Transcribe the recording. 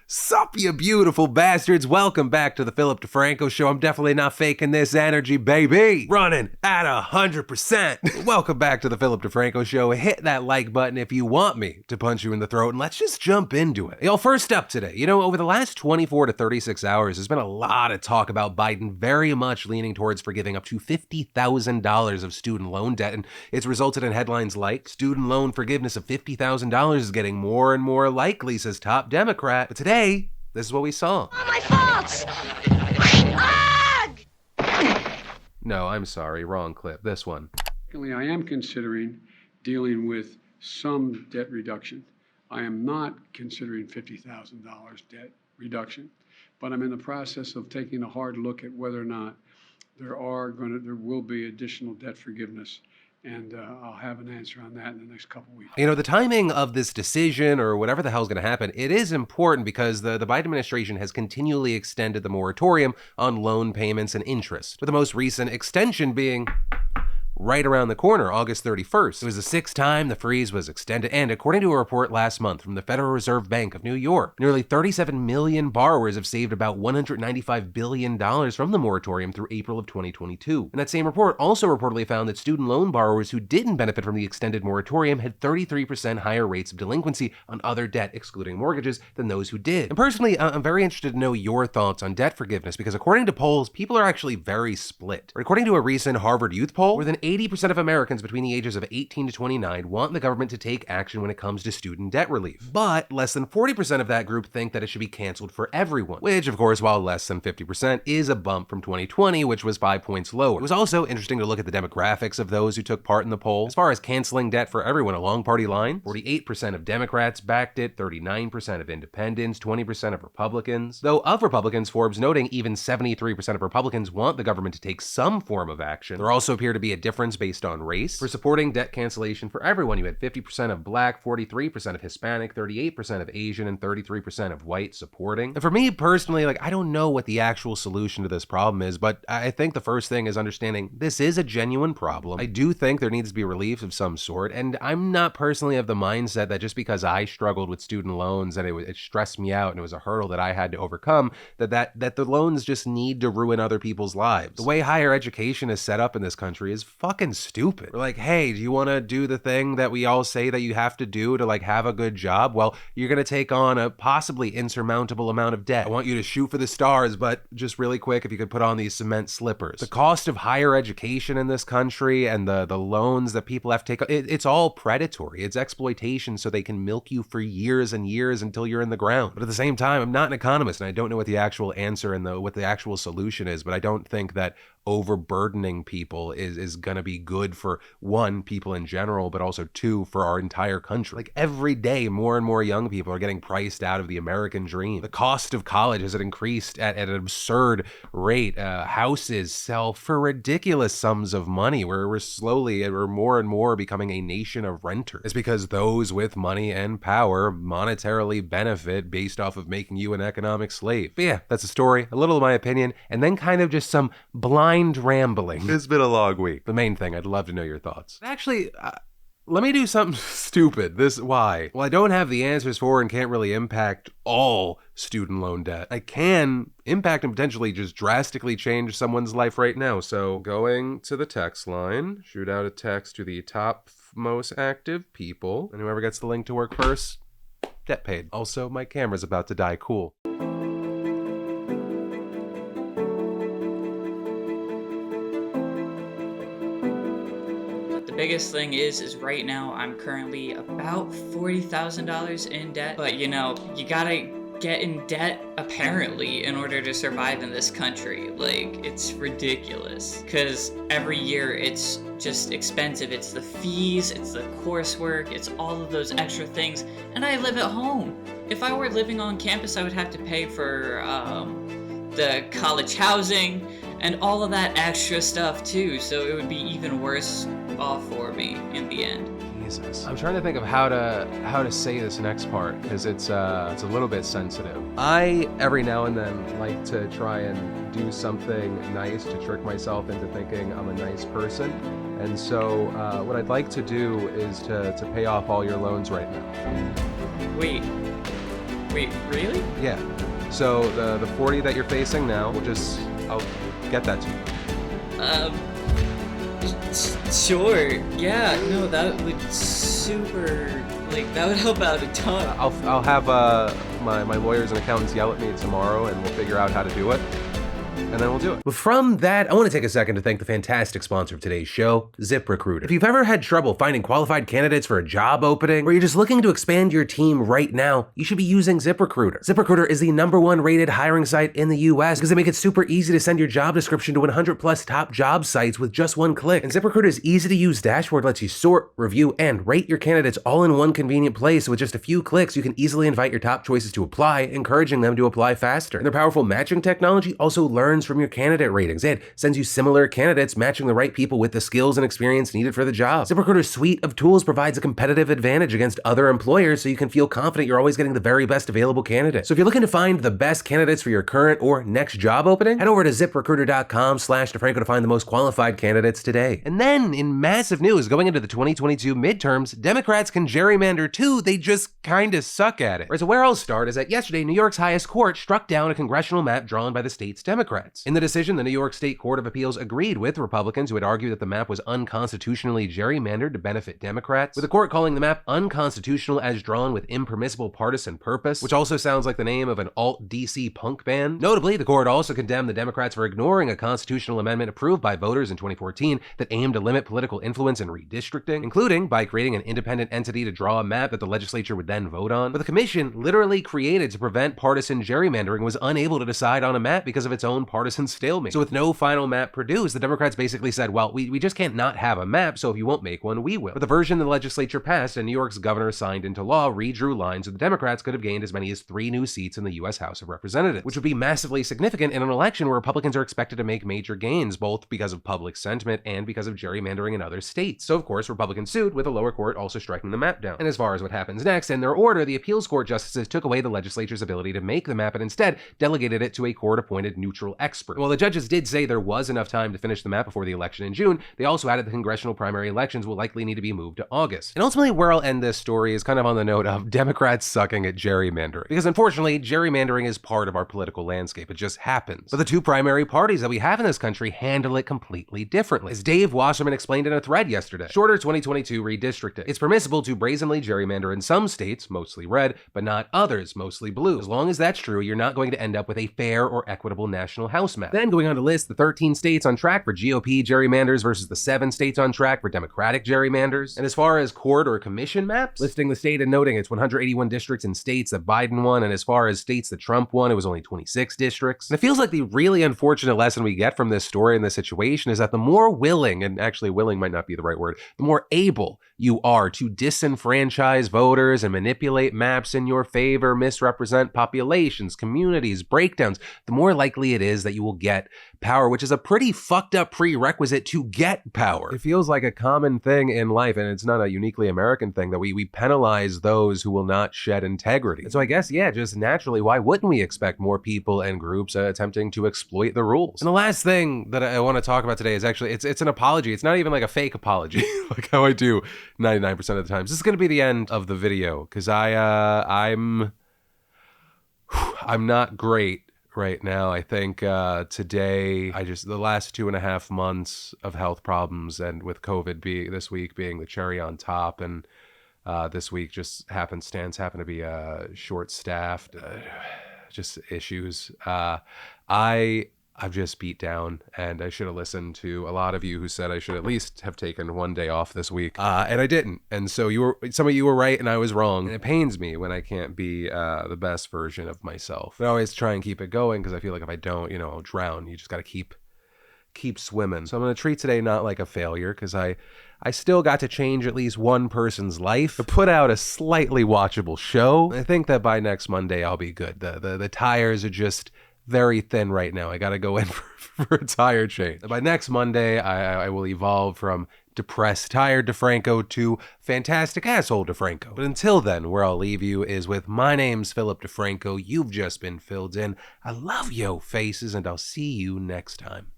Sup, you beautiful bastards. Welcome back to the Philip DeFranco Show. I'm definitely not faking this energy, baby. Running at 100%. Welcome back to the Philip DeFranco Show. Hit that like button if you want me to punch you in the throat, and let's just jump into it. Yo, first up today, over the last 24 to 36 hours, there's been a lot of talk about Biden very much leaning towards forgiving up to $50,000 of student loan debt, and it's resulted in headlines like, student loan forgiveness of $50,000 is getting more and more likely, says top Democrat. But today, this is what we saw. All my faults! No, I'm sorry, wrong clip. This one. Secondly, I am considering dealing with some debt reduction. I am not considering $50,000 debt reduction, but I'm in the process of taking a hard look at whether or not there will be additional debt forgiveness. And I'll have an answer on that in the next couple of weeks. The timing of this decision or whatever the hell is going to happen, it is important because the Biden administration has continually extended the moratorium on loan payments and interest, with the most recent extension being right around the corner, August 31st. It was the sixth time the freeze was extended, and according to a report last month from the Federal Reserve Bank of New York, nearly 37 million borrowers have saved about $195 billion from the moratorium through April of 2022. And that same report also reportedly found that student loan borrowers who didn't benefit from the extended moratorium had 33% higher rates of delinquency on other debt, excluding mortgages, than those who did. And personally, I'm very interested to know your thoughts on debt forgiveness, because according to polls, people are actually very split. According to a recent Harvard Youth poll, more than 80% of Americans between the ages of 18 to 29 want the government to take action when it comes to student debt relief. But less than 40% of that group think that it should be canceled for everyone, which, of course, while less than 50%, is a bump from 2020, which was 5 points lower. It was also interesting to look at the demographics of those who took part in the poll. As far as canceling debt for everyone along party lines, 48% of Democrats backed it, 39% of independents, 20% of Republicans. Though of Republicans, Forbes noting even 73% of Republicans want the government to take some form of action. There also appear to be a difference based on race. For supporting debt cancellation for everyone, you had 50% of Black, 43% of Hispanic, 38% of Asian, and 33% of white supporting. And for me personally, I don't know what the actual solution to this problem is, but I think the first thing is understanding this is a genuine problem. I do think there needs to be relief of some sort, and I'm not personally of the mindset that just because I struggled with student loans and it stressed me out and it was a hurdle that I had to overcome, that the loans just need to ruin other people's lives. The way higher education is set up in this country is fucking stupid. We're like, hey, do you want to do the thing that we all say that you have to do to have a good job? Well, you're going to take on a possibly insurmountable amount of debt. I want you to shoot for the stars, but just really quick, if you could put on these cement slippers. The cost of higher education in this country and the loans that people have to take, it's all predatory. It's exploitation so they can milk you for years and years until you're in the ground. But at the same time, I'm not an economist and I don't know what the actual answer and what the actual solution is, but I don't think that overburdening people is gonna be good for, one, people in general, but also two, for our entire country. Every day, more and more young people are getting priced out of the American dream. The cost of college has increased at an absurd rate. Houses sell for ridiculous sums of money. We're more and more becoming a nation of renters. It's because those with money and power monetarily benefit based off of making you an economic slave. But yeah, that's a story, a little of my opinion, and then kind of just some blind rambling. It's been a long week. The main thing, I'd love to know your thoughts. Actually, let me do something stupid. Why? Well, I don't have the answers for and can't really impact all student loan debt. I can impact and potentially just drastically change someone's life right now. So going to the text line, shoot out a text to the top most active people, and whoever gets the link to work first, debt paid. Also, my camera's about to die. Cool. Biggest thing is right now I'm currently about $40,000 in debt, but you gotta get in debt apparently in order to survive in this country. It's ridiculous because every year it's just expensive. It's the fees, it's the coursework, it's all of those extra things, and I live at home. If I were living on campus, I would have to pay for the college housing and all of that extra stuff too, so it would be even worse off for me in the end. Jesus. I'm trying to think of how to say this next part, because it's a little bit sensitive. I, every now and then, like to try and do something nice to trick myself into thinking I'm a nice person. And so what I'd like to do is to pay off all your loans right now. Wait, Wait, really? Yeah. So the 40 that you're facing now, I'll get that to you. Sure. Yeah, no, that would that would help out a ton. I'll have my lawyers and accountants yell at me tomorrow, and we'll figure out how to do it. And then we'll do it. But from that, I want to take a second to thank the fantastic sponsor of today's show, ZipRecruiter. If you've ever had trouble finding qualified candidates for a job opening, or you're just looking to expand your team right now, you should be using ZipRecruiter. ZipRecruiter is the #1 rated hiring site in the US because they make it super easy to send your job description to 100 plus top job sites with just one click. And ZipRecruiter's easy to use dashboard lets you sort, review, and rate your candidates all in one convenient place. So with just a few clicks, you can easily invite your top choices to apply, encouraging them to apply faster. And their powerful matching technology also learns from your candidate ratings and sends you similar candidates, matching the right people with the skills and experience needed for the job. ZipRecruiter's suite of tools provides a competitive advantage against other employers, so you can feel confident you're always getting the very best available candidate. So if you're looking to find the best candidates for your current or next job opening, head over to ZipRecruiter.com/DeFranco to find the most qualified candidates today. And then, in massive news, going into the 2022 midterms, Democrats can gerrymander too, they just kinda suck at it. Right, so where I'll start is that yesterday, New York's highest court struck down a congressional map drawn by the state's Democrats. In the decision, the New York State Court of Appeals agreed with Republicans who had argued that the map was unconstitutionally gerrymandered to benefit Democrats, with the court calling the map unconstitutional as drawn with impermissible partisan purpose, which also sounds like the name of an alt-DC punk band. Notably, the court also condemned the Democrats for ignoring a constitutional amendment approved by voters in 2014 that aimed to limit political influence in redistricting, including by creating an independent entity to draw a map that the legislature would then vote on. But the commission, literally created to prevent partisan gerrymandering, was unable to decide on a map because of its own partisan stalemate. So with no final map produced, the Democrats basically said, well, we just can't not have a map, so if you won't make one, we will. But the version the legislature passed and New York's governor signed into law redrew lines so the Democrats could have gained as many as 3 new seats in the U.S. House of Representatives, which would be massively significant in an election where Republicans are expected to make major gains, both because of public sentiment and because of gerrymandering in other states. So of course, Republicans sued, with the lower court also striking the map down. And as far as what happens next, in their order, the appeals court justices took away the legislature's ability to make the map and instead delegated it to a court-appointed neutral expert. And while the judges did say there was enough time to finish the map before the election in June, they also added the congressional primary elections will likely need to be moved to August. And ultimately, where I'll end this story is kind of on the note of Democrats sucking at gerrymandering. Because unfortunately, gerrymandering is part of our political landscape. It just happens. But the two primary parties that we have in this country handle it completely differently. As Dave Wasserman explained in a thread yesterday, shorter 2022 redistricting. It's permissible to brazenly gerrymander in some states, mostly red, but not others, mostly blue. As long as that's true, you're not going to end up with a fair or equitable national House map. Then going on to list the 13 states on track for GOP gerrymanders versus the 7 states on track for Democratic gerrymanders. And as far as court or commission maps, listing the state and noting it's 181 districts in states that Biden won, and as far as states that Trump won, it was only 26 districts. And it feels like the really unfortunate lesson we get from this story and this situation is that the more willing, and actually willing might not be the right word, the more able you are to disenfranchise voters and manipulate maps in your favor, misrepresent populations, communities, breakdowns, the more likely it is that you will get power, which is a pretty fucked up prerequisite to get power. It feels like a common thing in life, and it's not a uniquely American thing, that we penalize those who will not shed integrity. And so I guess, yeah, just naturally, why wouldn't we expect more people and groups attempting to exploit the rules? And the last thing that I want to talk about today is actually, it's an apology. It's not even like a fake apology, like how I do 99% of the times. This is going to be the end of the video, because I'm not great right now. I think today, the last 2.5 months of health problems, and with COVID this week being the cherry on top, and this week just happen to be short-staffed, just issues. I've just beat down, and I should have listened to a lot of you who said I should at least have taken one day off this week, and I didn't. And so some of you were right, and I was wrong. And it pains me when I can't be the best version of myself. But I always try and keep it going, because I feel like if I don't, I'll drown. You just got to keep swimming. So I'm going to treat today not like a failure, because I still got to change at least one person's life, to put out a slightly watchable show. I think that by next Monday I'll be good. The tires are just very thin right now. I got to go in for a tire change. By next Monday, I will evolve from depressed, tired DeFranco to fantastic asshole DeFranco. But until then, where I'll leave you is with my name's Philip DeFranco. You've just been filled in. I love yo faces, and I'll see you next time.